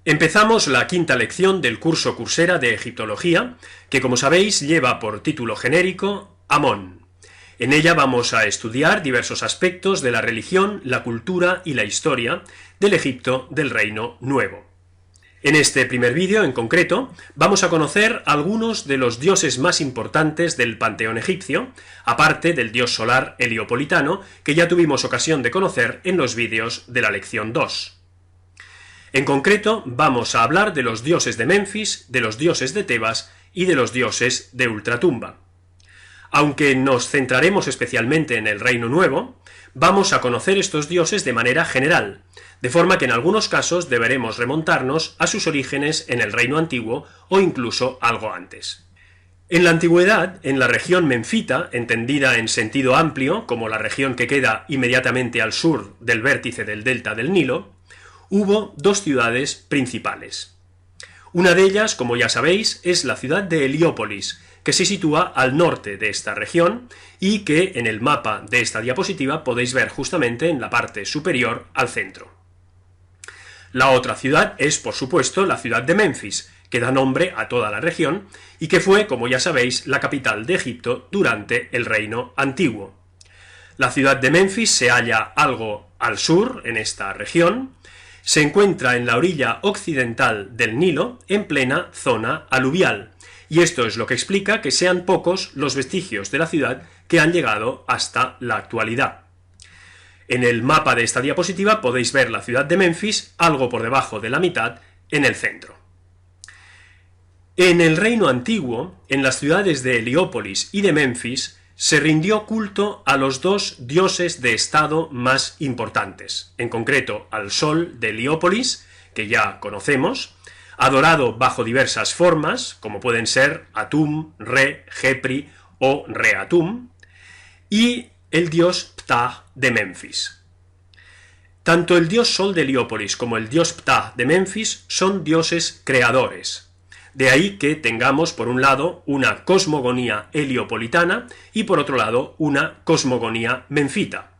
Empezamos la quinta lección del curso Coursera de Egiptología, que como sabéis lleva por título genérico Amón. En ella vamos a estudiar diversos aspectos de la religión, la cultura y la historia del Egipto del Reino Nuevo. En este primer vídeo, en concreto, vamos a conocer algunos de los dioses más importantes del panteón egipcio, aparte del dios solar heliopolitano, que ya tuvimos ocasión de conocer en los vídeos de la lección 2. En concreto, vamos a hablar de los dioses de Menfis, de los dioses de Tebas y de los dioses de Ultratumba. Aunque nos centraremos especialmente en el Reino Nuevo, vamos a conocer estos dioses de manera general, de forma que en algunos casos deberemos remontarnos a sus orígenes en el Reino Antiguo o incluso algo antes. En la antigüedad, en la región menfita, entendida en sentido amplio como la región que queda inmediatamente al sur del vértice del delta del Nilo, hubo dos ciudades principales. Una de ellas, como ya sabéis, es la ciudad de Heliópolis, que se sitúa al norte de esta región y que en el mapa de esta diapositiva podéis ver justamente en la parte superior al centro. La otra ciudad es, por supuesto, la ciudad de Menfis, que da nombre a toda la región y que fue, como ya sabéis, la capital de Egipto durante el Reino Antiguo. La ciudad de Menfis se halla algo al sur, en esta región. Se encuentra en la orilla occidental del Nilo, en plena zona aluvial, y esto es lo que explica que sean pocos los vestigios de la ciudad que han llegado hasta la actualidad. En el mapa de esta diapositiva podéis ver la ciudad de Menfis, algo por debajo de la mitad, en el centro. En el Reino Antiguo, en las ciudades de Heliópolis y de Menfis, se rindió culto a los dos dioses de estado más importantes, en concreto al sol de Heliópolis, que ya conocemos, adorado bajo diversas formas, como pueden ser Atum, Re, Gepri o Re-Atum, y el dios Ptah de Menfis. Tanto el dios sol de Heliópolis como el dios Ptah de Menfis son dioses creadores. De ahí que tengamos, por un lado, una cosmogonía heliopolitana y, por otro lado, una cosmogonía menfita.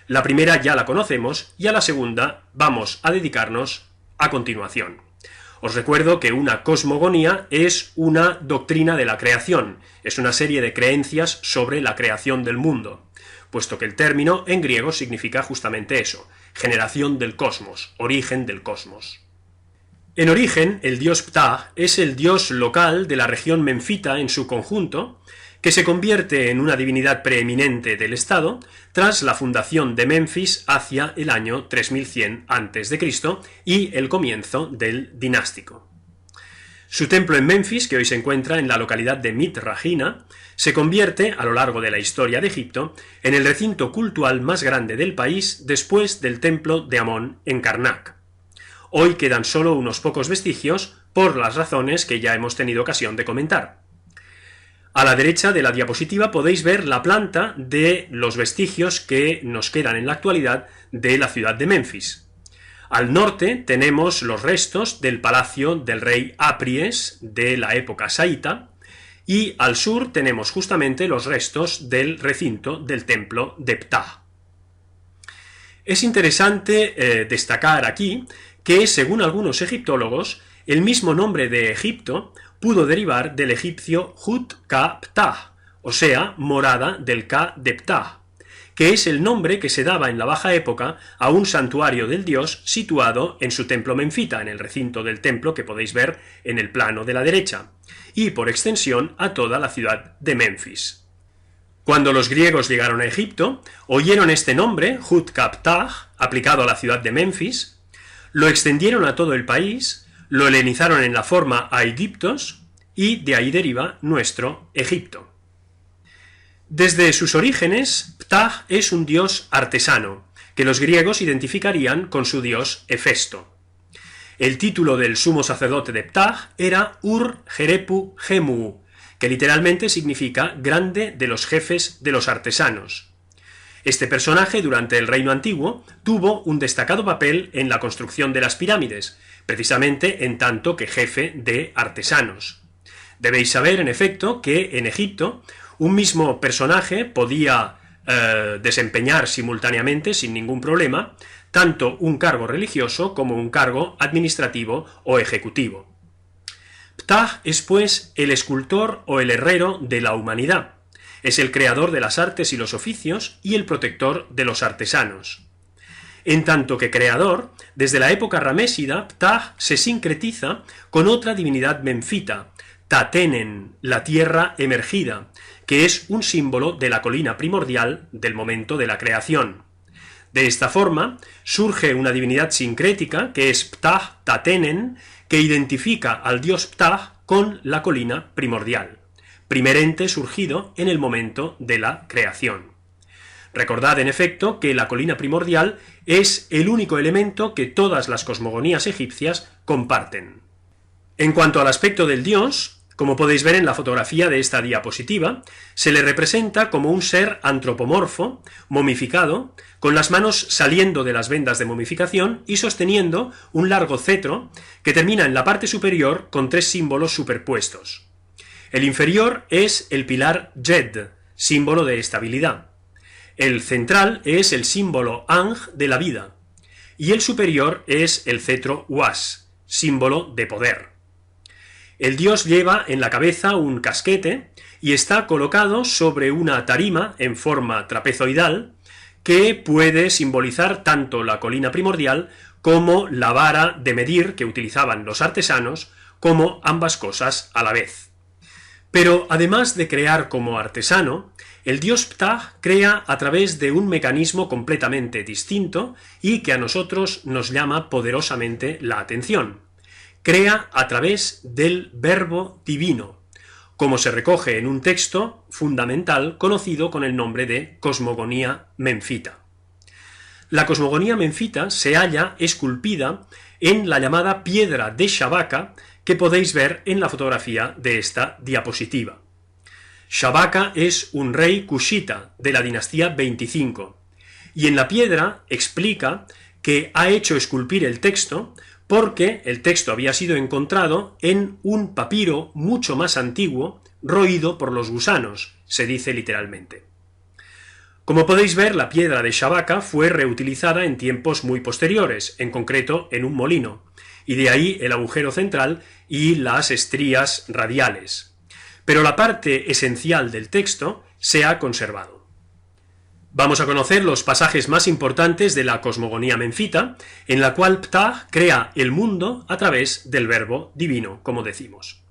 La primera ya la conocemos y a la segunda vamos a dedicarnos a continuación. Os recuerdo que una cosmogonía es una doctrina de la creación, es una serie de creencias sobre la creación del mundo, puesto que el término en griego significa justamente eso, generación del cosmos, origen del cosmos. En origen, el dios Ptah es el dios local de la región menfita en su conjunto, que se convierte en una divinidad preeminente del estado tras la fundación de Menfis hacia el año 3100 a.C. y el comienzo del dinástico. Su templo en Menfis, que hoy se encuentra en la localidad de Mitrahina, se convierte, a lo largo de la historia de Egipto, en el recinto cultual más grande del país después del templo de Amón en Karnak. Hoy quedan solo unos pocos vestigios por las razones que ya hemos tenido ocasión de comentar. A la derecha de la diapositiva podéis ver la planta de los vestigios que nos quedan en la actualidad de la ciudad de Menfis. Al norte tenemos los restos del palacio del rey Apries de la época saíta y al sur tenemos justamente los restos del recinto del templo de Ptah. Es interesante destacar aquí que, según algunos egiptólogos, el mismo nombre de Egipto pudo derivar del egipcio Hut-Ka-Ptah, o sea, morada del Ka de Ptah, que es el nombre que se daba en la baja época a un santuario del dios situado en su templo menfita, en el recinto del templo que podéis ver en el plano de la derecha, y por extensión a toda la ciudad de Menfis. Cuando los griegos llegaron a Egipto, oyeron este nombre, Hut-Ka-Ptah, aplicado a la ciudad de Menfis, lo extendieron a todo el país, lo helenizaron en la forma a Egiptos y de ahí deriva nuestro Egipto. Desde sus orígenes, Ptah es un dios artesano, que los griegos identificarían con su dios Hefesto. El título del sumo sacerdote de Ptah era Ur-Jerepu-Jemu, que literalmente significa grande de los jefes de los artesanos. Este personaje, durante el Reino Antiguo, tuvo un destacado papel en la construcción de las pirámides, precisamente en tanto que jefe de artesanos. Debéis saber, en efecto, que en Egipto un mismo personaje podía desempeñar simultáneamente, sin ningún problema, tanto un cargo religioso como un cargo administrativo o ejecutivo. Ptah es pues el escultor o el herrero de la humanidad. Es el creador de las artes y los oficios y el protector de los artesanos. En tanto que creador, desde la época ramésida, Ptah se sincretiza con otra divinidad menfita, Tatenen, la tierra emergida, que es un símbolo de la colina primordial del momento de la creación. De esta forma, surge una divinidad sincrética, que es Ptah Tatenen, que identifica al dios Ptah con la colina primordial, primer ente surgido en el momento de la creación. Recordad, en efecto, que la colina primordial es el único elemento que todas las cosmogonías egipcias comparten. En cuanto al aspecto del dios, como podéis ver en la fotografía de esta diapositiva, se le representa como un ser antropomorfo, momificado, con las manos saliendo de las vendas de momificación y sosteniendo un largo cetro que termina en la parte superior con 3 símbolos superpuestos. El inferior es el pilar Jed, símbolo de estabilidad. El central es el símbolo Ang de la vida, y el superior es el cetro Was, símbolo de poder. El dios lleva en la cabeza un casquete y está colocado sobre una tarima en forma trapezoidal que puede simbolizar tanto la colina primordial como la vara de medir que utilizaban los artesanos, como ambas cosas a la vez. Pero además de crear como artesano, el dios Ptah crea a través de un mecanismo completamente distinto y que a nosotros nos llama poderosamente la atención. Crea a través del verbo divino, como se recoge en un texto fundamental conocido con el nombre de cosmogonía menfita. La cosmogonía menfita se halla esculpida en la llamada piedra de Shabaka, que podéis ver en la fotografía de esta diapositiva. Shabaka es un rey cushita de la dinastía 25, y en la piedra explica que ha hecho esculpir el texto porque el texto había sido encontrado en un papiro mucho más antiguo, roído por los gusanos, se dice literalmente. Como podéis ver, la piedra de Shabaka fue reutilizada en tiempos muy posteriores, en concreto en un molino, y de ahí el agujero central y las estrías radiales. Pero la parte esencial del texto se ha conservado. Vamos a conocer los pasajes más importantes de la cosmogonía menfita, en la cual Ptah crea el mundo a través del verbo divino, como decimos.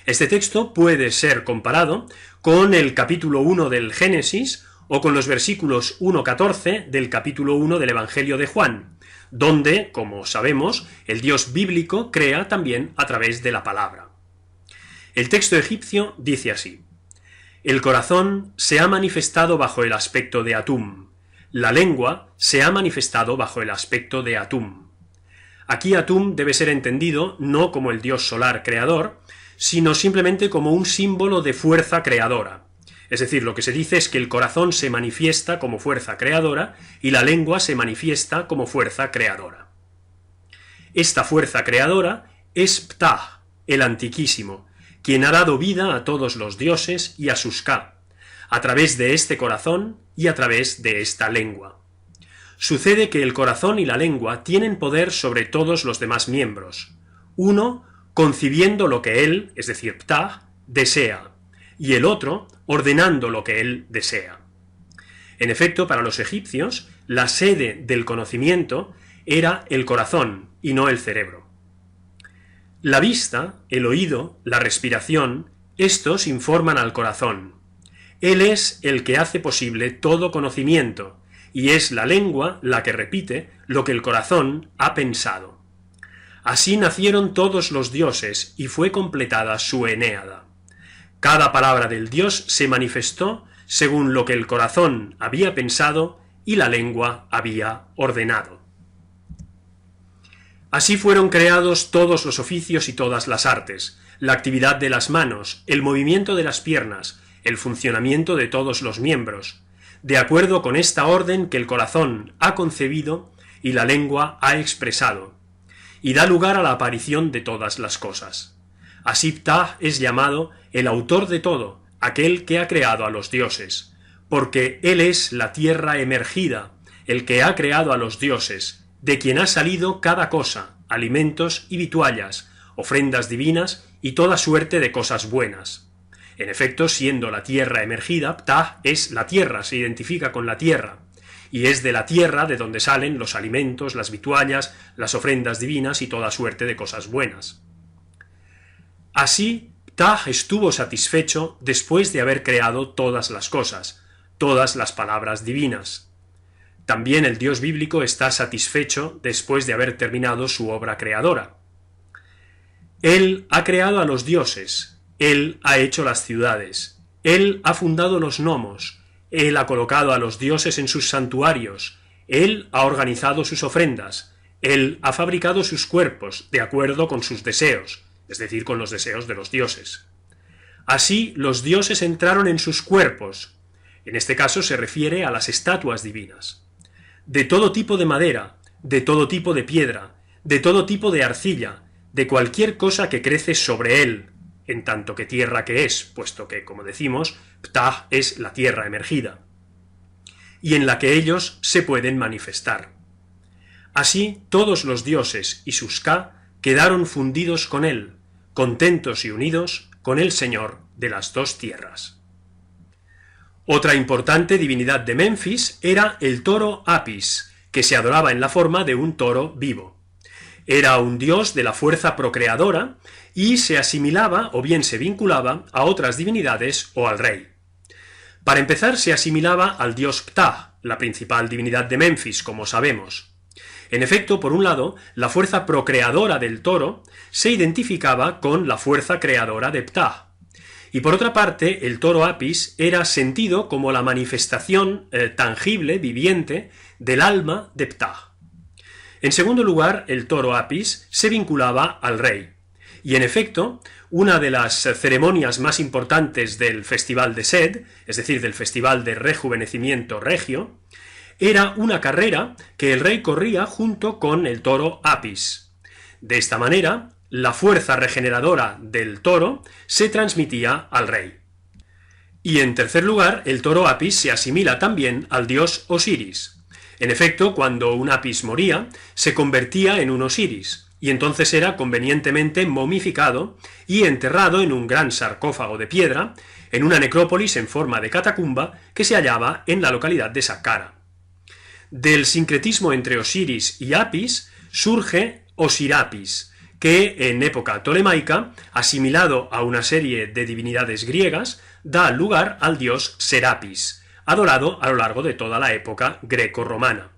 Este texto puede ser comparado con el capítulo 1 del Génesis o con los versículos 1-14 del capítulo 1 del Evangelio de Juan, donde, como sabemos, el Dios bíblico crea también a través de la palabra. El texto egipcio dice así: el corazón se ha manifestado bajo el aspecto de Atum, la lengua se ha manifestado bajo el aspecto de Atum. Aquí Atum debe ser entendido no como el dios solar creador, sino simplemente como un símbolo de fuerza creadora. Es decir, lo que se dice es que el corazón se manifiesta como fuerza creadora y la lengua se manifiesta como fuerza creadora. Esta fuerza creadora es Ptah, el Antiquísimo, quien ha dado vida a todos los dioses y a sus Ka, a través de este corazón y a través de esta lengua. Sucede que el corazón y la lengua tienen poder sobre todos los demás miembros, uno concibiendo lo que él, es decir, Ptah, desea, y el otro ordenando lo que él desea. En efecto, para los egipcios, la sede del conocimiento era el corazón y no el cerebro. La vista, el oído, la respiración, estos informan al corazón. Él es el que hace posible todo conocimiento, y es la lengua la que repite lo que el corazón ha pensado. Así nacieron todos los dioses y fue completada su Enéada. Cada palabra del dios se manifestó según lo que el corazón había pensado y la lengua había ordenado. Así fueron creados todos los oficios y todas las artes, la actividad de las manos, el movimiento de las piernas, el funcionamiento de todos los miembros, de acuerdo con esta orden que el corazón ha concebido y la lengua ha expresado, y da lugar a la aparición de todas las cosas. Así Ptah es llamado el autor de todo, aquel que ha creado a los dioses, porque él es la tierra emergida, el que ha creado a los dioses, de quien ha salido cada cosa, alimentos y vituallas, ofrendas divinas y toda suerte de cosas buenas. En efecto, siendo la tierra emergida, Ptah es la tierra, se identifica con la tierra, y es de la tierra de donde salen los alimentos, las vituallas, las ofrendas divinas y toda suerte de cosas buenas. Así, Ptah estuvo satisfecho después de haber creado todas las cosas, todas las palabras divinas. También el Dios bíblico está satisfecho después de haber terminado su obra creadora. Él ha creado a los dioses, Él ha hecho las ciudades, Él ha fundado los gnomos, Él ha colocado a los dioses en sus santuarios, Él ha organizado sus ofrendas, Él ha fabricado sus cuerpos de acuerdo con sus deseos, es decir, con los deseos de los dioses. Así los dioses entraron en sus cuerpos, en este caso se refiere a las estatuas divinas, de todo tipo de madera, de todo tipo de piedra, de todo tipo de arcilla, de cualquier cosa que crece sobre él, en tanto que tierra que es, puesto que, como decimos, Ptah es la tierra emergida, y en la que ellos se pueden manifestar. Así todos los dioses y sus Ka quedaron fundidos con él, contentos y unidos con el Señor de las dos tierras. Otra importante divinidad de Menfis era el toro Apis, que se adoraba en la forma de un toro vivo. Era un dios de la fuerza procreadora y se asimilaba o bien se vinculaba a otras divinidades o al rey. Para empezar, se asimilaba al dios Ptah, la principal divinidad de Menfis, como sabemos. En efecto, por un lado, la fuerza procreadora del toro se identificaba con la fuerza creadora de Ptah, y por otra parte, el toro Apis era sentido como la manifestación tangible, viviente, del alma de Ptah. En segundo lugar, el toro Apis se vinculaba al rey, y en efecto, una de las ceremonias más importantes del Festival de Sed, es decir, del Festival de Rejuvenecimiento Regio, era una carrera que el rey corría junto con el toro Apis. De esta manera, la fuerza regeneradora del toro se transmitía al rey. Y en tercer lugar, el toro Apis se asimila también al dios Osiris. En efecto, cuando un Apis moría, se convertía en un Osiris, y entonces era convenientemente momificado y enterrado en un gran sarcófago de piedra, en una necrópolis en forma de catacumba que se hallaba en la localidad de Saqqara. Del sincretismo entre Osiris y Apis surge Osirapis, que en época tolemaica, asimilado a una serie de divinidades griegas, da lugar al dios Serapis, adorado a lo largo de toda la época greco-romana.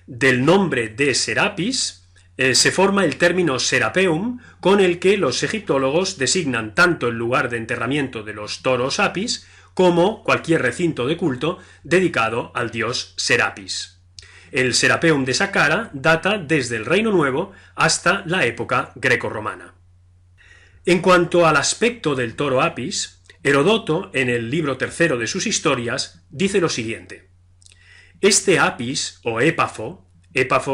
Del nombre de Serapis se forma el término Serapeum, con el que los egiptólogos designan tanto el lugar de enterramiento de los toros Apis como cualquier recinto de culto dedicado al dios Serapis. El Serapeum de Saqqara data desde el Reino Nuevo hasta la época grecorromana. En cuanto al aspecto del toro Apis, Herodoto, en el libro tercero de sus historias, dice lo siguiente: este Apis, o Épafo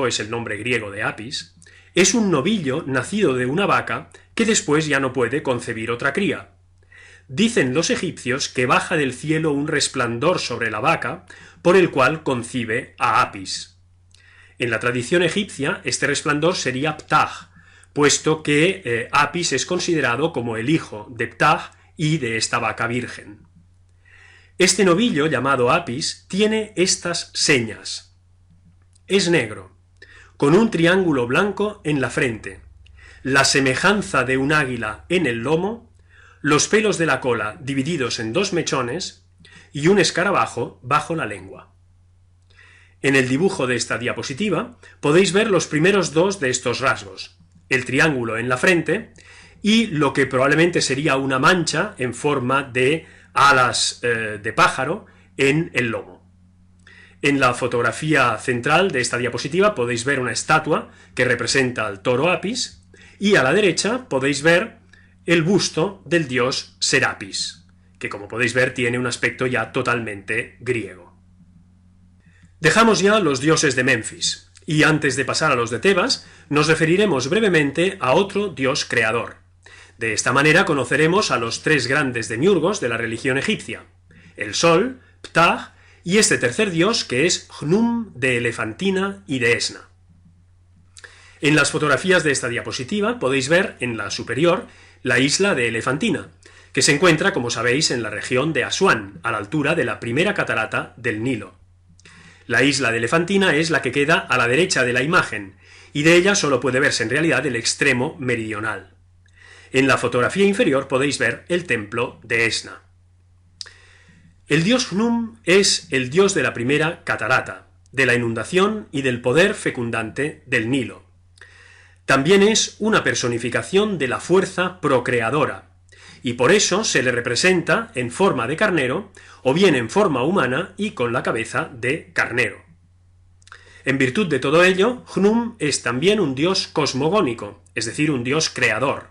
es el nombre griego de Apis, es un novillo nacido de una vaca que después ya no puede concebir otra cría. Dicen los egipcios que baja del cielo un resplandor sobre la vaca, por el cual concibe a Apis. En la tradición egipcia, este resplandor sería Ptah, puesto que Apis es considerado como el hijo de Ptah y de esta vaca virgen. Este novillo, llamado Apis, tiene estas señas. Es negro, con un triángulo blanco en la frente, la semejanza de un águila en el lomo, los pelos de la cola divididos en dos mechones y un escarabajo bajo la lengua. En el dibujo de esta diapositiva podéis ver los primeros dos de estos rasgos, el triángulo en la frente y lo que probablemente sería una mancha en forma de alas de pájaro en el lomo. En la fotografía central de esta diapositiva podéis ver una estatua que representa al toro Apis y a la derecha podéis ver el busto del dios Serapis, que como podéis ver tiene un aspecto ya totalmente griego. Dejamos ya los dioses de Menfis, y antes de pasar a los de Tebas, nos referiremos brevemente a otro dios creador. De esta manera conoceremos a los tres grandes demiurgos de la religión egipcia, el Sol, Ptah y este tercer dios que es Hnum de Elefantina y de Esna. En las fotografías de esta diapositiva podéis ver en la superior la isla de Elefantina, que se encuentra, como sabéis, en la región de Asuán, a la altura de la primera catarata del Nilo. La isla de Elefantina es la que queda a la derecha de la imagen, y de ella solo puede verse en realidad el extremo meridional. En la fotografía inferior podéis ver el templo de Esna. El dios Hnum es el dios de la primera catarata, de la inundación y del poder fecundante del Nilo. También es una personificación de la fuerza procreadora, y por eso se le representa en forma de carnero o bien en forma humana y con la cabeza de carnero. En virtud de todo ello, Hnum es también un dios cosmogónico, es decir, un dios creador,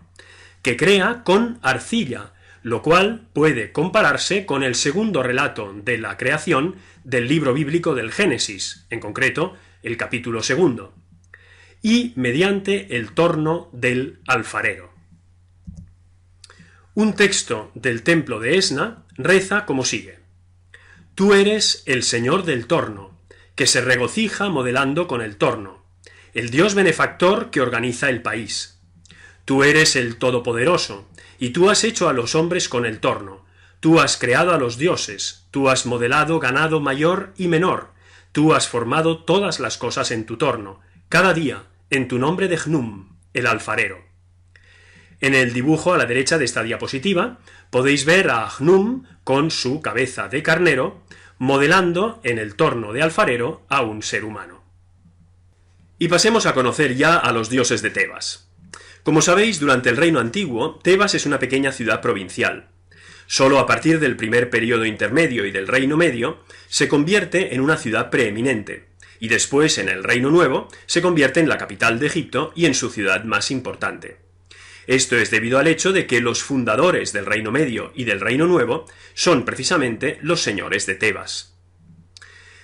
que crea con arcilla, lo cual puede compararse con el segundo relato de la creación del libro bíblico del Génesis, en concreto, el capítulo 2, y mediante el torno del alfarero. Un texto del templo de Esna reza como sigue: Tú eres el señor del torno, que se regocija modelando con el torno, el Dios benefactor que organiza el país. Tú eres el Todopoderoso, y tú has hecho a los hombres con el torno, tú has creado a los dioses, tú has modelado ganado mayor y menor, tú has formado todas las cosas en tu torno, cada día, en tu nombre de Hnum, el alfarero. En el dibujo a la derecha de esta diapositiva podéis ver a Hnum con su cabeza de carnero, modelando en el torno de alfarero a un ser humano. Y pasemos a conocer ya a los dioses de Tebas. Como sabéis, durante el Reino Antiguo, Tebas es una pequeña ciudad provincial. Solo a partir del primer período intermedio y del Reino Medio se convierte en una ciudad preeminente, y después, en el Reino Nuevo, se convierte en la capital de Egipto y en su ciudad más importante. Esto es debido al hecho de que los fundadores del Reino Medio y del Reino Nuevo son precisamente los señores de Tebas.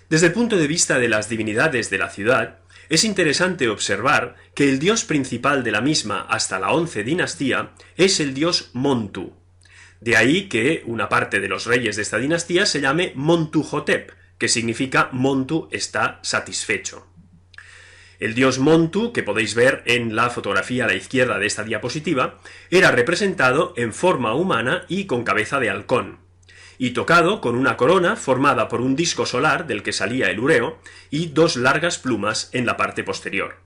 Desde el punto de vista de las divinidades de la ciudad, es interesante observar que el dios principal de la misma hasta la 11 dinastía es el dios Montu. De ahí que una parte de los reyes de esta dinastía se llame Montuhotep, que significa Montu está satisfecho. El dios Montu, que podéis ver en la fotografía a la izquierda de esta diapositiva, era representado en forma humana y con cabeza de halcón, y tocado con una corona formada por un disco solar del que salía el ureo y dos largas plumas en la parte posterior.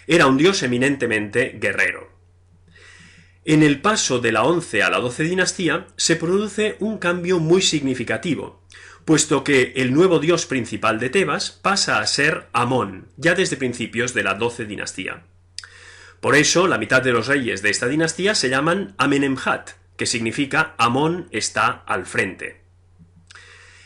Era un dios eminentemente guerrero. En el paso de la 11 a la 12 dinastía se produce un cambio muy significativo, puesto que el nuevo dios principal de Tebas pasa a ser Amón, ya desde principios de la 12 dinastía. Por eso, la mitad de los reyes de esta dinastía se llaman Amenemhat, que significa Amón está al frente.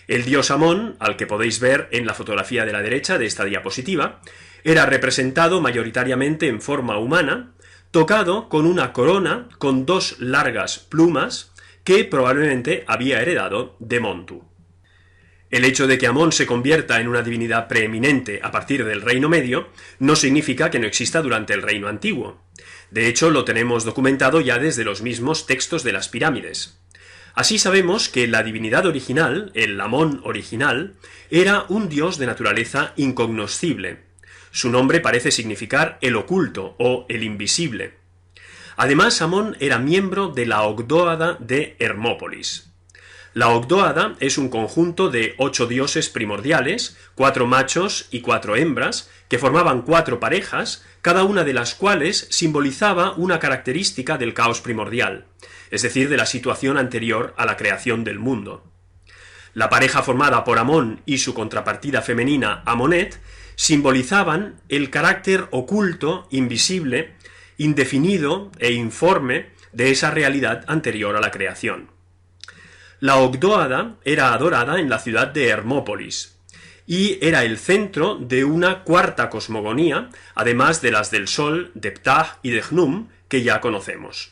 El dios Amón, al que podéis ver en la fotografía de la derecha de esta diapositiva, era representado mayoritariamente en forma humana, tocado con una corona con dos largas plumas que probablemente había heredado de Montu. El hecho de que Amón se convierta en una divinidad preeminente a partir del Reino Medio no significa que no exista durante el Reino Antiguo. De hecho, lo tenemos documentado ya desde los mismos textos de las pirámides. Así sabemos que la divinidad original, el Amón original, era un dios de naturaleza incognoscible. Su nombre parece significar el oculto o el invisible. Además, Amón era miembro de la Ogdóada de Hermópolis. La Ogdóada es un conjunto de 8 dioses primordiales, 4 machos y 4 hembras, que formaban 4 parejas, cada una de las cuales simbolizaba una característica del caos primordial, es decir, de la situación anterior a la creación del mundo. La pareja formada por Amón y su contrapartida femenina Amonet simbolizaban el carácter oculto, invisible, indefinido e informe de esa realidad anterior a la creación. La Ogdóada era adorada en la ciudad de Hermópolis y era el centro de una cuarta cosmogonía, además de las del Sol, de Ptah y de Hnum, que ya conocemos.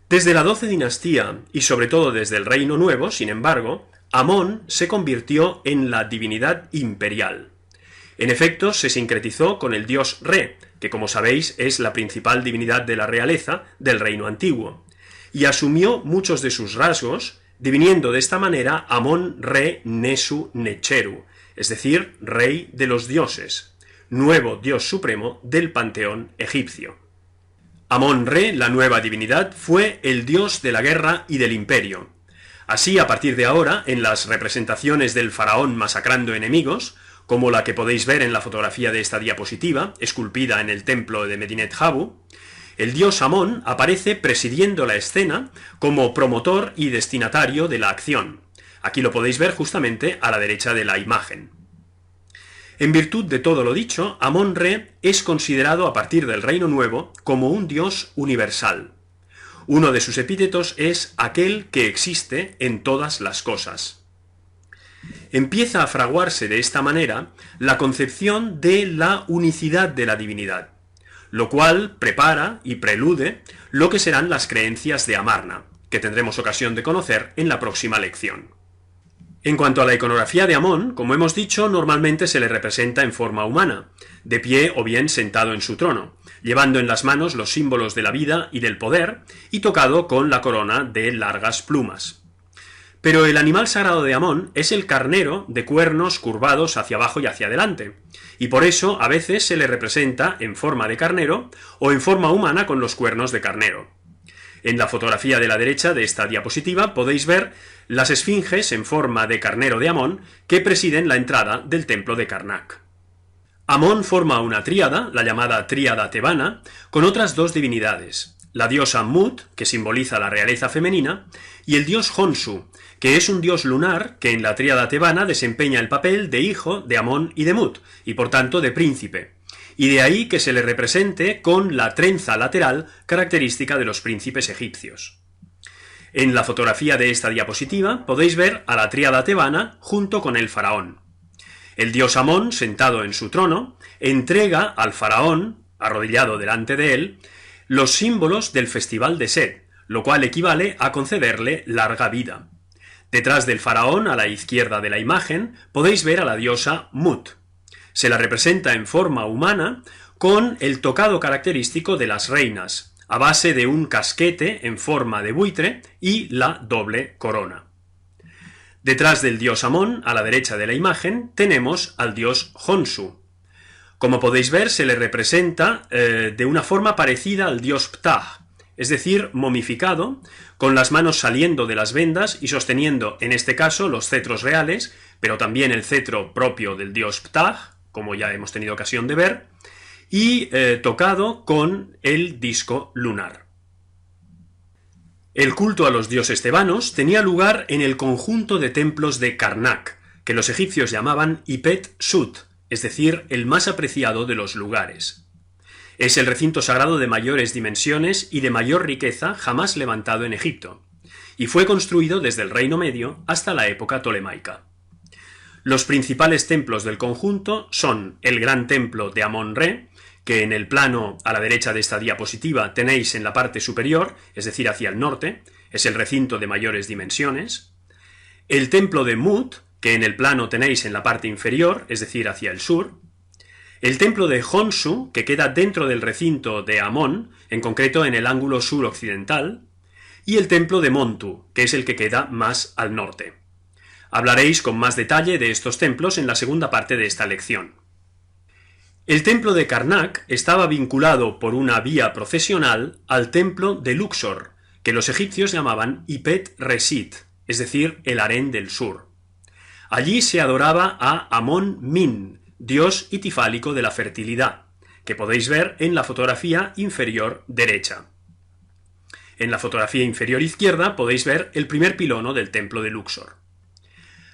Desde la 12 dinastía y sobre todo desde el Reino Nuevo, sin embargo, Amón se convirtió en la divinidad imperial. En efecto, se sincretizó con el dios Re, que como sabéis es la principal divinidad de la realeza del Reino Antiguo, y asumió muchos de sus rasgos, diviniendo de esta manera Amón Re Nesu Necheru, es decir, rey de los dioses, nuevo dios supremo del panteón egipcio. Amón-Re, la nueva divinidad, fue el dios de la guerra y del imperio. Así, a partir de ahora, en las representaciones del faraón masacrando enemigos, como la que podéis ver en la fotografía de esta diapositiva, esculpida en el templo de Medinet Habu, el dios Amón aparece presidiendo la escena como promotor y destinatario de la acción. Aquí lo podéis ver justamente a la derecha de la imagen. En virtud de todo lo dicho, Amón-Re es considerado a partir del Reino Nuevo como un dios universal. Uno de sus epítetos es aquel que existe en todas las cosas. Empieza a fraguarse de esta manera la concepción de la unicidad de la divinidad, lo cual prepara y prelude lo que serán las creencias de Amarna, que tendremos ocasión de conocer en la próxima lección. En cuanto a la iconografía de Amón, como hemos dicho, normalmente se le representa en forma humana, de pie o bien sentado en su trono, llevando en las manos los símbolos de la vida y del poder, y tocado con la corona de largas plumas. Pero el animal sagrado de Amón es el carnero de cuernos curvados hacia abajo y hacia adelante, y por eso a veces se le representa en forma de carnero o en forma humana con los cuernos de carnero. En la fotografía de la derecha de esta diapositiva podéis ver las esfinges en forma de carnero de Amón que presiden la entrada del templo de Karnak. Amón forma una tríada, la llamada tríada tebana, con otras dos divinidades, la diosa Mut, que simboliza la realeza femenina, y el dios Honsu, que es un dios lunar que en la tríada tebana desempeña el papel de hijo de Amón y de Mut, y por tanto de príncipe, y de ahí que se le represente con la trenza lateral característica de los príncipes egipcios. En la fotografía de esta diapositiva podéis ver a la tríada tebana junto con el faraón. El dios Amón, sentado en su trono, entrega al faraón, arrodillado delante de él, los símbolos del festival de Set, lo cual equivale a concederle larga vida. Detrás del faraón, a la izquierda de la imagen, podéis ver a la diosa Mut. Se la representa en forma humana con el tocado característico de las reinas, a base de un casquete en forma de buitre y la doble corona. Detrás del dios Amón, a la derecha de la imagen, tenemos al dios Honsu. Como podéis ver, se le representa de una forma parecida al dios Ptah, es decir, momificado, con las manos saliendo de las vendas y sosteniendo, en este caso, los cetros reales, pero también el cetro propio del dios Ptah, como ya hemos tenido ocasión de ver, y tocado con el disco lunar. El culto a los dioses tebanos tenía lugar en el conjunto de templos de Karnak, que los egipcios llamaban Ipet Sut, es decir, el más apreciado de los lugares. Es el recinto sagrado de mayores dimensiones y de mayor riqueza jamás levantado en Egipto, y fue construido desde el Reino Medio hasta la época tolemaica. Los principales templos del conjunto son el gran templo de Amón-Re, que en el plano a la derecha de esta diapositiva tenéis en la parte superior, es decir, hacia el norte, es el recinto de mayores dimensiones, el templo de Mut, que en el plano tenéis en la parte inferior, es decir, hacia el sur, el templo de Honsu, que queda dentro del recinto de Amón, en concreto en el ángulo suroccidental, y el templo de Montu, que es el que queda más al norte. Hablaréis con más detalle de estos templos en la segunda parte de esta lección. El templo de Karnak estaba vinculado por una vía procesional al templo de Luxor, que los egipcios llamaban Ipet Resit, es decir, el harén del sur. Allí se adoraba a Amón-Min, dios itifálico de la fertilidad, que podéis ver en la fotografía inferior derecha. En la fotografía inferior izquierda podéis ver el primer pilono del templo de Luxor.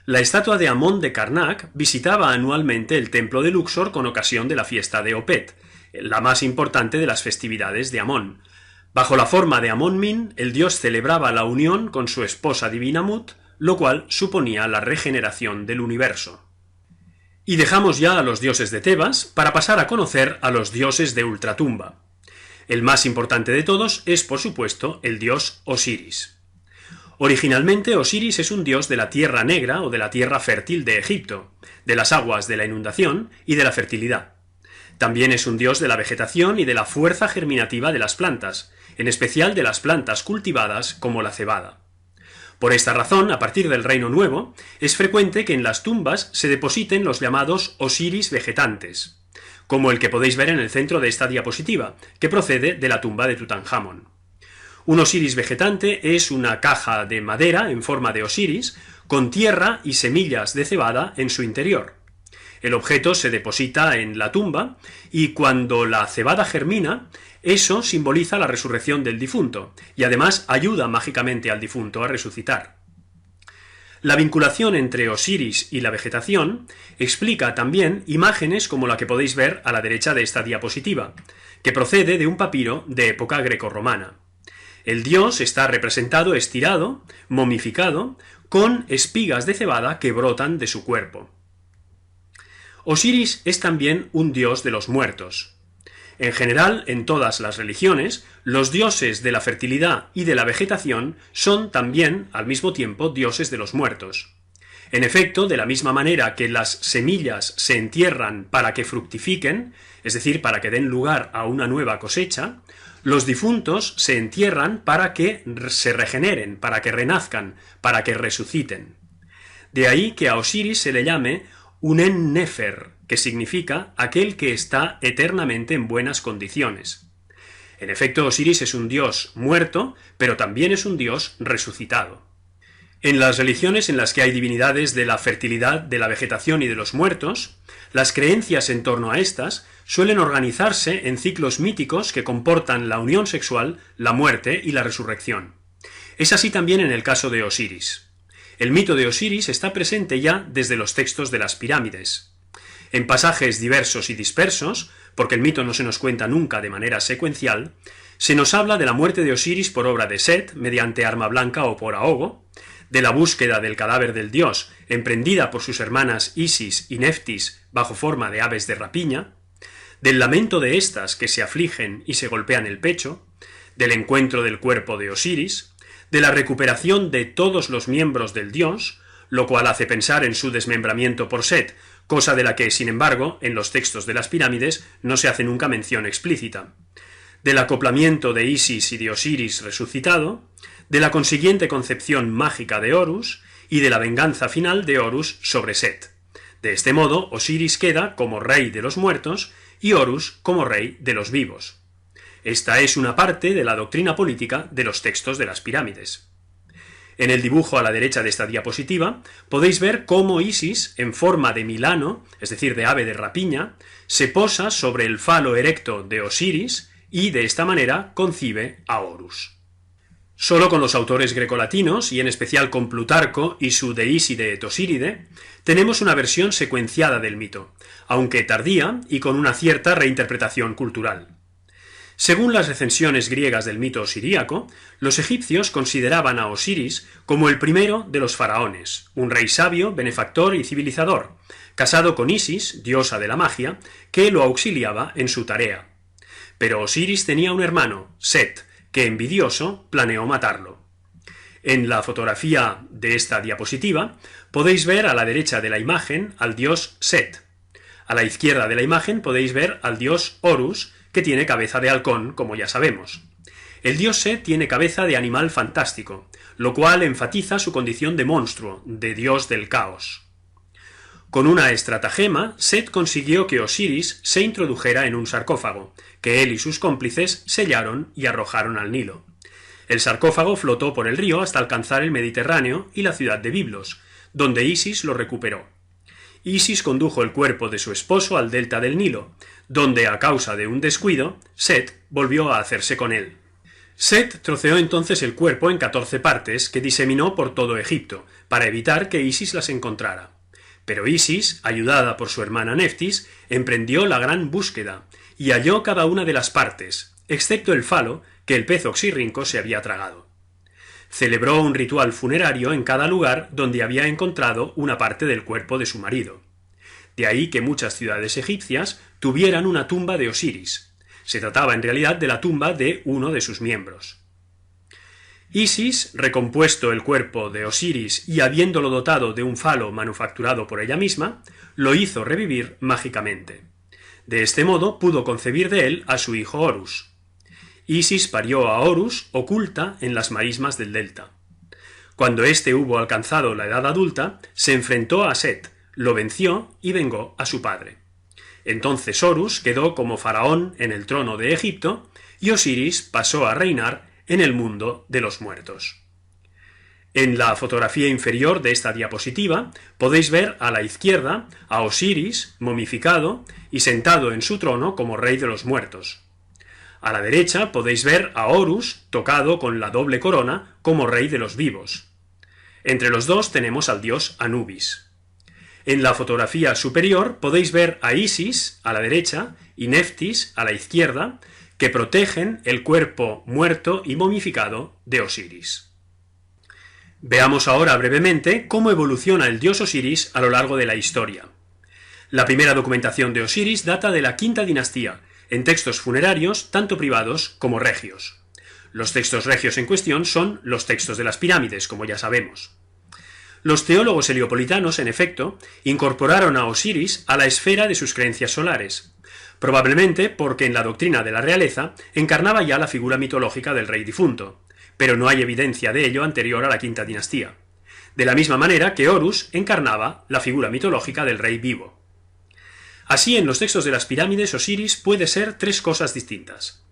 La estatua de Amón de Karnak visitaba anualmente el templo de Luxor con ocasión de la fiesta de Opet, la más importante de las festividades de Amón. Bajo la forma de Amón-Min, el dios celebraba la unión con su esposa divina Mut, lo cual suponía la regeneración del universo. Y dejamos ya a los dioses de Tebas para pasar a conocer a los dioses de ultratumba. El más importante de todos es, por supuesto, el dios Osiris. Originalmente Osiris es un dios de la tierra negra o de la tierra fértil de Egipto, de las aguas de la inundación y de la fertilidad. También es un dios de la vegetación y de la fuerza germinativa de las plantas, en especial de las plantas cultivadas como la cebada. Por esta razón, a partir del Reino Nuevo, es frecuente que en las tumbas se depositen los llamados Osiris vegetantes. como el que podéis ver en el centro de esta diapositiva, que procede de la tumba de Tutankamón. Un Osiris vegetante es una caja de madera en forma de Osiris, con tierra y semillas de cebada en su interior. El objeto se deposita en la tumba y cuando la cebada germina, eso simboliza la resurrección del difunto y además ayuda mágicamente al difunto a resucitar. La vinculación entre Osiris y la vegetación explica también imágenes como la que podéis ver a la derecha de esta diapositiva, que procede de un papiro de época grecorromana. El dios está representado estirado, momificado, con espigas de cebada que brotan de su cuerpo. Osiris es también un dios de los muertos. En general, en todas las religiones, los dioses de la fertilidad y de la vegetación son también, al mismo tiempo, dioses de los muertos. En efecto, de la misma manera que las semillas se entierran para que fructifiquen, es decir, para que den lugar a una nueva cosecha, los difuntos se entierran para que se regeneren, para que renazcan, para que resuciten. De ahí que a Osiris se le llame Unen Nefer, que significa aquel que está eternamente en buenas condiciones. En efecto, Osiris es un dios muerto, pero también es un dios resucitado. En las religiones en las que hay divinidades de la fertilidad, de la vegetación y de los muertos, las creencias en torno a estas suelen organizarse en ciclos míticos que comportan la unión sexual, la muerte y la resurrección. Es así también en el caso de Osiris. El mito de Osiris está presente ya desde los textos de las pirámides. En pasajes diversos y dispersos, porque el mito no se nos cuenta nunca de manera secuencial, se nos habla de la muerte de Osiris por obra de Set, mediante arma blanca o por ahogo, de la búsqueda del cadáver del dios, emprendida por sus hermanas Isis y Neftis bajo forma de aves de rapiña, del lamento de éstas que se afligen y se golpean el pecho, del encuentro del cuerpo de Osiris, de la recuperación de todos los miembros del dios, lo cual hace pensar en su desmembramiento por Set, cosa de la que, sin embargo, en los textos de las pirámides no se hace nunca mención explícita, del acoplamiento de Isis y de Osiris resucitado, de la consiguiente concepción mágica de Horus y de la venganza final de Horus sobre Set. De este modo, Osiris queda como rey de los muertos y Horus como rey de los vivos. Esta es una parte de la doctrina política de los textos de las pirámides. En el dibujo a la derecha de esta diapositiva podéis ver cómo Isis, en forma de milano, es decir, de ave de rapiña, se posa sobre el falo erecto de Osiris y de esta manera concibe a Horus. Solo con los autores grecolatinos, y en especial con Plutarco y su Deíside et Osíride, tenemos una versión secuenciada del mito, aunque tardía y con una cierta reinterpretación cultural. Según las recensiones griegas del mito osiríaco, los egipcios consideraban a Osiris como el primero de los faraones, un rey sabio, benefactor y civilizador, casado con Isis, diosa de la magia, que lo auxiliaba en su tarea. Pero Osiris tenía un hermano, Set, que envidioso planeó matarlo. En la fotografía de esta diapositiva podéis ver a la derecha de la imagen al dios Set. A la izquierda de la imagen podéis ver al dios Horus, que tiene cabeza de halcón, como ya sabemos. El dios Set tiene cabeza de animal fantástico, lo cual enfatiza su condición de monstruo, de dios del caos. Con una estratagema, Set consiguió que Osiris se introdujera en un sarcófago, que él y sus cómplices sellaron y arrojaron al Nilo. El sarcófago flotó por el río hasta alcanzar el Mediterráneo y la ciudad de Biblos, donde Isis lo recuperó. Isis condujo el cuerpo de su esposo al delta del Nilo, donde, a causa de un descuido, Set volvió a hacerse con él. Set troceó entonces el cuerpo en 14 partes que diseminó por todo Egipto, para evitar que Isis las encontrara. Pero Isis, ayudada por su hermana Neftis, emprendió la gran búsqueda, y halló cada una de las partes, excepto el falo que el pez oxirrinco se había tragado. Celebró un ritual funerario en cada lugar donde había encontrado una parte del cuerpo de su marido. De ahí que muchas ciudades egipcias tuvieran una tumba de Osiris. Se trataba en realidad de la tumba de uno de sus miembros. Isis, recompuesto el cuerpo de Osiris y habiéndolo dotado de un falo manufacturado por ella misma, lo hizo revivir mágicamente. De este modo pudo concebir de él a su hijo Horus. Isis parió a Horus oculta en las marismas del delta. Cuando éste hubo alcanzado la edad adulta, se enfrentó a Set, lo venció y vengó a su padre. Entonces Horus quedó como faraón en el trono de Egipto y Osiris pasó a reinar en el mundo de los muertos. En la fotografía inferior de esta diapositiva podéis ver a la izquierda a Osiris momificado y sentado en su trono como rey de los muertos. A la derecha podéis ver a Horus tocado con la doble corona como rey de los vivos. Entre los dos tenemos al dios Anubis. En la fotografía superior podéis ver a Isis a la derecha y Neftis a la izquierda, que protegen el cuerpo muerto y momificado de Osiris. Veamos ahora brevemente cómo evoluciona el dios Osiris a lo largo de la historia. La primera documentación de Osiris data de la quinta dinastía, en textos funerarios tanto privados como regios. Los textos regios en cuestión son los textos de las pirámides, como ya sabemos. Los teólogos heliopolitanos, en efecto, incorporaron a Osiris a la esfera de sus creencias solares, probablemente porque en la doctrina de la realeza encarnaba ya la figura mitológica del rey difunto, pero no hay evidencia de ello anterior a la quinta dinastía, de la misma manera que Horus encarnaba la figura mitológica del rey vivo. Así, en los textos de las pirámides, Osiris puede ser tres cosas distintas.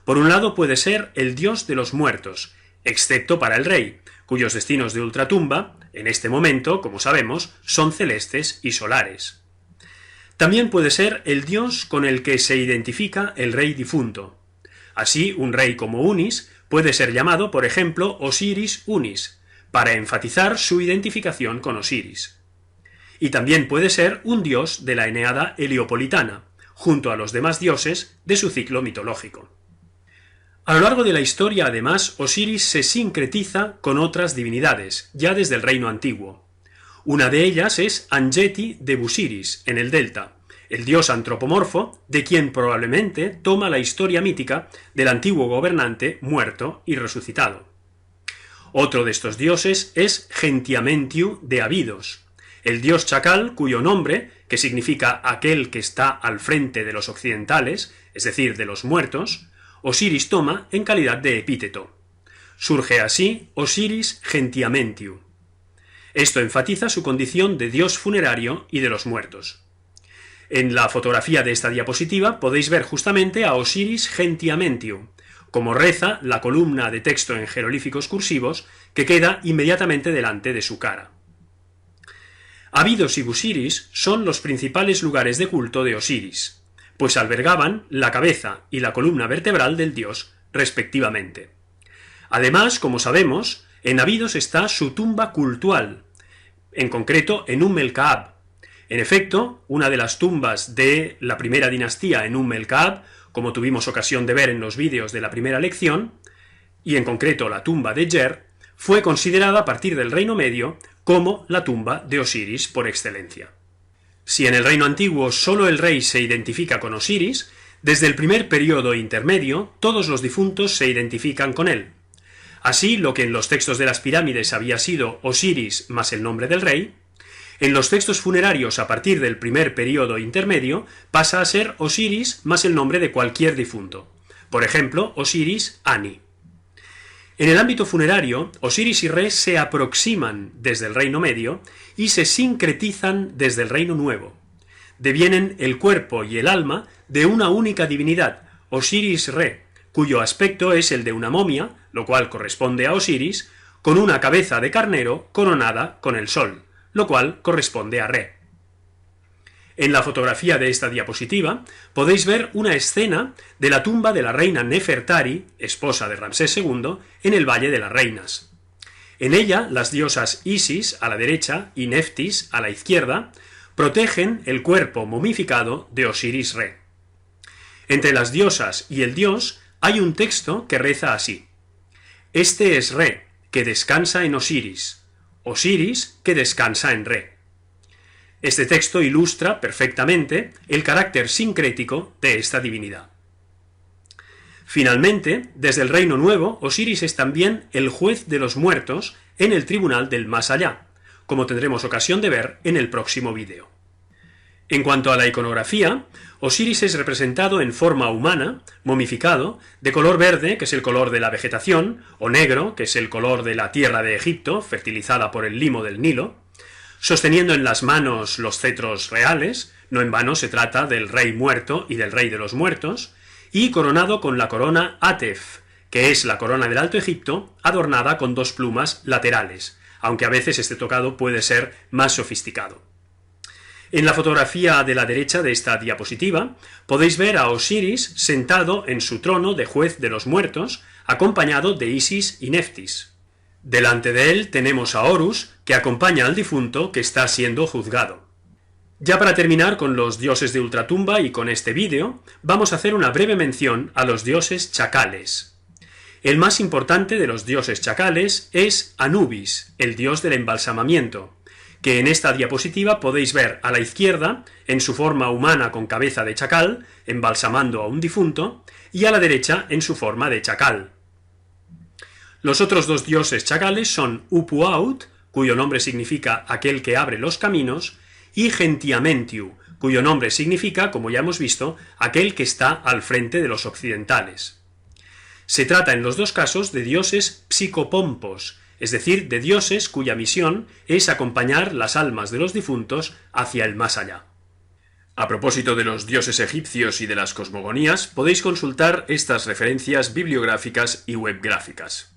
Por un lado puede ser el dios de los muertos, excepto para el rey, cuyos destinos de ultratumba, en este momento, como sabemos, son celestes y solares. También puede ser el dios con el que se identifica el rey difunto. Así, un rey como Unis puede ser llamado, por ejemplo, Osiris Unis, para enfatizar su identificación con Osiris. Y también puede ser un dios de la Eneada heliopolitana, junto a los demás dioses de su ciclo mitológico. A lo largo de la historia, además, Osiris se sincretiza con otras divinidades, ya desde el reino antiguo. Una de ellas es Anjeti de Busiris, en el Delta, el dios antropomorfo de quien probablemente toma la historia mítica del antiguo gobernante muerto y resucitado. Otro de estos dioses es Gentiamentiu de Abidos, el dios chacal cuyo nombre, que significa aquel que está al frente de los occidentales, es decir, de los muertos, Osiris toma en calidad de epíteto. Surge así Osiris Gentiamentiu. Esto enfatiza su condición de dios funerario y de los muertos. En la fotografía de esta diapositiva podéis ver justamente a Osiris Gentiamentiu, como reza la columna de texto en jeroglíficos cursivos que queda inmediatamente delante de su cara. Abidos y Busiris son los principales lugares de culto de Osiris, pues albergaban la cabeza y la columna vertebral del dios, respectivamente. Además, como sabemos, en Abidos está su tumba cultual, en concreto en el-Kaab. En efecto, una de las tumbas de la primera dinastía en el-Kaab, como tuvimos ocasión de ver en los vídeos de la primera lección, y en concreto la tumba de Yer, fue considerada a partir del Reino Medio como la tumba de Osiris por excelencia. Si en el reino antiguo solo el rey se identifica con Osiris, desde el primer periodo intermedio todos los difuntos se identifican con él. Así, lo que en los textos de las pirámides había sido Osiris más el nombre del rey, en los textos funerarios a partir del primer periodo intermedio pasa a ser Osiris más el nombre de cualquier difunto. Por ejemplo, Osiris Ani. En el ámbito funerario, Osiris y Re se aproximan desde el Reino Medio y se sincretizan desde el Reino Nuevo. Devienen el cuerpo y el alma de una única divinidad, Osiris Re, cuyo aspecto es el de una momia, lo cual corresponde a Osiris, con una cabeza de carnero coronada con el sol, lo cual corresponde a Re. En la fotografía de esta diapositiva podéis ver una escena de la tumba de la reina Nefertari, esposa de Ramsés II, en el Valle de las Reinas. En ella, las diosas Isis a la derecha y Neftis a la izquierda protegen el cuerpo momificado de Osiris Re. Entre las diosas y el dios hay un texto que reza así: Este es Re, que descansa en Osiris, Osiris, que descansa en Re. Este texto ilustra perfectamente el carácter sincrético de esta divinidad. Finalmente, desde el Reino Nuevo, Osiris es también el juez de los muertos en el tribunal del más allá, como tendremos ocasión de ver en el próximo vídeo. En cuanto a la iconografía, Osiris es representado en forma humana, momificado, de color verde, que es el color de la vegetación, o negro, que es el color de la tierra de Egipto, fertilizada por el limo del Nilo, sosteniendo en las manos los cetros reales, no en vano se trata del rey muerto y del rey de los muertos, y coronado con la corona Atef, que es la corona del Alto Egipto, adornada con 2 plumas laterales, aunque a veces este tocado puede ser más sofisticado. En la fotografía de la derecha de esta diapositiva podéis ver a Osiris sentado en su trono de juez de los muertos, acompañado de Isis y Neftis. Delante de él tenemos a Horus, que acompaña al difunto que está siendo juzgado. Ya para terminar con los dioses de ultratumba y con este vídeo, vamos a hacer una breve mención a los dioses chacales. El más importante de los dioses chacales es Anubis, el dios del embalsamamiento, que en esta diapositiva podéis ver a la izquierda, en su forma humana con cabeza de chacal, embalsamando a un difunto, y a la derecha en su forma de chacal. Los otros 2 dioses chacales son Upuaut, cuyo nombre significa aquel que abre los caminos, y Gentiamentiu, cuyo nombre significa, como ya hemos visto, aquel que está al frente de los occidentales. Se trata en los 2 casos de dioses psicopompos, es decir, de dioses cuya misión es acompañar las almas de los difuntos hacia el más allá. A propósito de los dioses egipcios y de las cosmogonías, podéis consultar estas referencias bibliográficas y webgráficas.